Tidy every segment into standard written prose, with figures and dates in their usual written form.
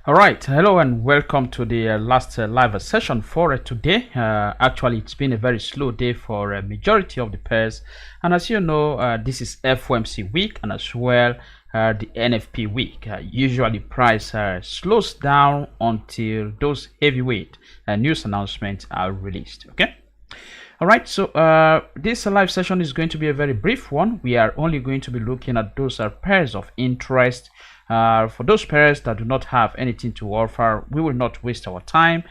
All right, hello and welcome to the last live session for today. Actually, it's been a very slow day for a majority of the pairs, and as you know, this is FOMC week and as well the NFP week. Usually, price slows down until those heavyweight news announcements are released. Okay. All right, so this live session is going to be a very brief one. We are only going to be looking at those pairs of interest. For those pairs that do not have anything to offer, we will not waste our time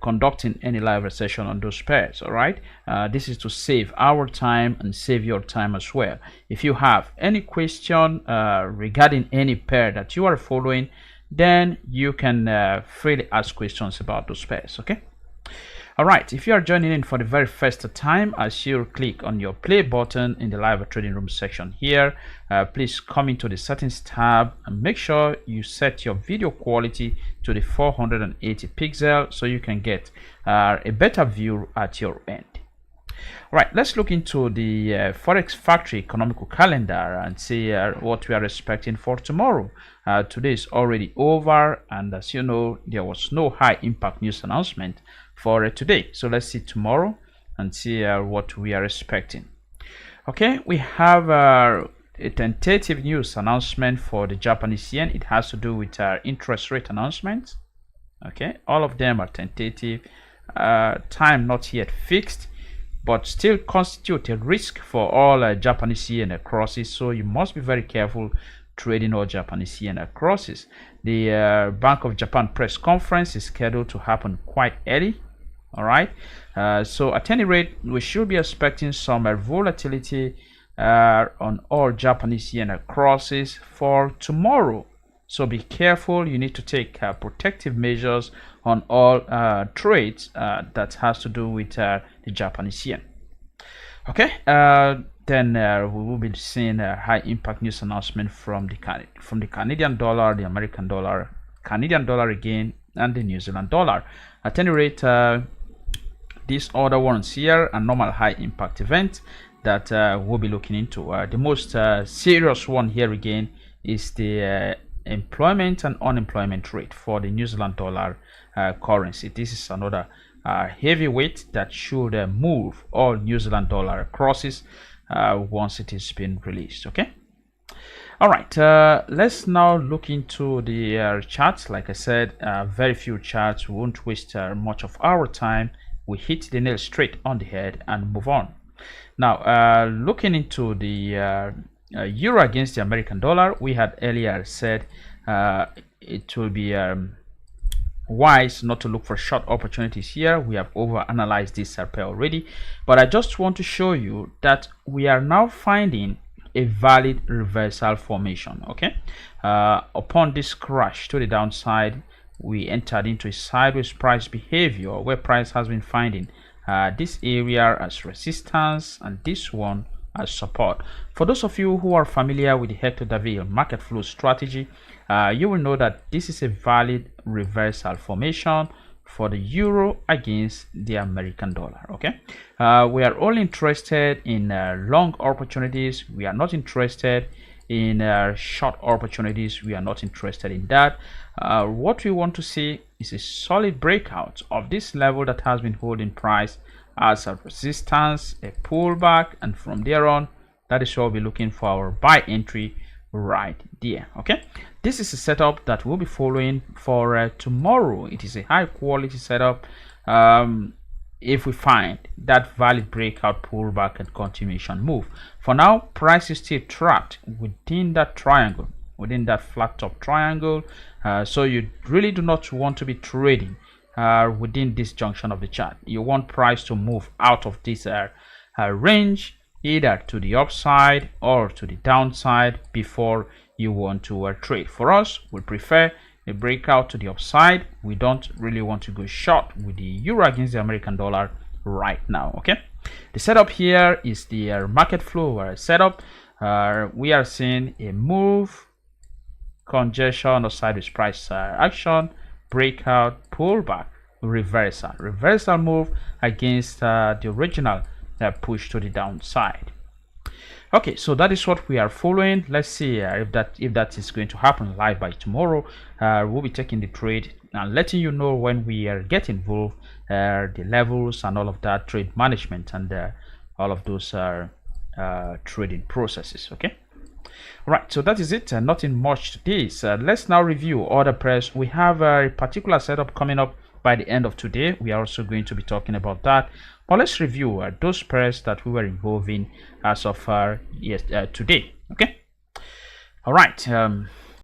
conducting any live session on those pairs. All right, this is to save our time and save your time as well. If you have any question regarding any pair that you are following, then you can freely ask questions about those pairs. Okay. All right, if you are joining in for the very first time, as you click on your play button in the live trading room section here, please come into the settings tab and make sure you set your video quality to the 480 pixel so you can get a better view at your end. All right, let's look into the Forex Factory economical calendar and see what we are expecting for tomorrow. Today is already over, and as you know, there was no high impact news announcement for today. So let's see tomorrow and see what we are expecting. Okay, we have a tentative news announcement for the Japanese yen. It has to do with interest rate announcements. Okay, all of them are tentative, time not yet fixed, but still constitute a risk for all Japanese yen crosses. So you must be very careful trading all Japanese yen crosses. The Bank of Japan press conference is scheduled to happen quite early. All right, so at any rate, we should be expecting some volatility on all Japanese yen crosses for tomorrow. So be careful. You need to take protective measures on all trades that has to do with the Japanese yen. Okay, then we will be seeing a high impact news announcement from the Canadian dollar, the American dollar, Canadian dollar again, and the New Zealand dollar. At any rate, these other ones here are normal high impact events that we'll be looking into. The most serious one here again is the employment and unemployment rate for the New Zealand dollar currency. This is another heavyweight that should move all New Zealand dollar crosses once it is been released. Okay. All right, let's now look into the charts. Like I said, very few charts. We won't waste much of our time. We hit the nail straight on the head and move on. Now, looking into the euro against the American dollar, we had earlier said it will be wise not to look for short opportunities here. We have over analyzed this pair already, but I just want to show you that we are now finding a valid reversal formation. Okay, upon this crash to the downside, we entered into a sideways price behavior where price has been finding this area as resistance and this one as support. For those of you who are familiar with the Hector Daville market flow strategy, you will know that this is a valid reversal formation for the euro against the American dollar. Okay, we are all interested in long opportunities. We are not interested in short opportunities. We are not interested in that. What we want to see is a solid breakout of this level that has been holding price as a resistance, a pullback, and from there on, that is where we'll be looking for our buy entry right there. Okay, this is a setup that we'll be following for tomorrow. It is a high quality setup. If we find that valid breakout, pullback, and continuation move. For now, price is still trapped within that triangle, within that flat top triangle. So you really do not want to be trading within this junction of the chart. You want price to move out of this range, either to the upside or to the downside before you want to trade. For us, we prefer a breakout to the upside. We don't really want to go short with the euro against the American dollar right now. Okay, the setup here is the market flow setup. We are seeing a move, congestion or sideways price action, breakout, pullback, reversal move against the original push to the downside. Okay, so that is what we are following. Let's see if that is going to happen live by tomorrow. We'll be taking the trade and letting you know when we get involved, the levels and all of that, trade management and all of those trading processes. Okay. Right, so that is it. Nothing much to this. Let's now review other pairs. We have a particular setup coming up by the end of today. We are also going to be talking about that. But let's review those pairs that we were involved in as of today. Okay. All right.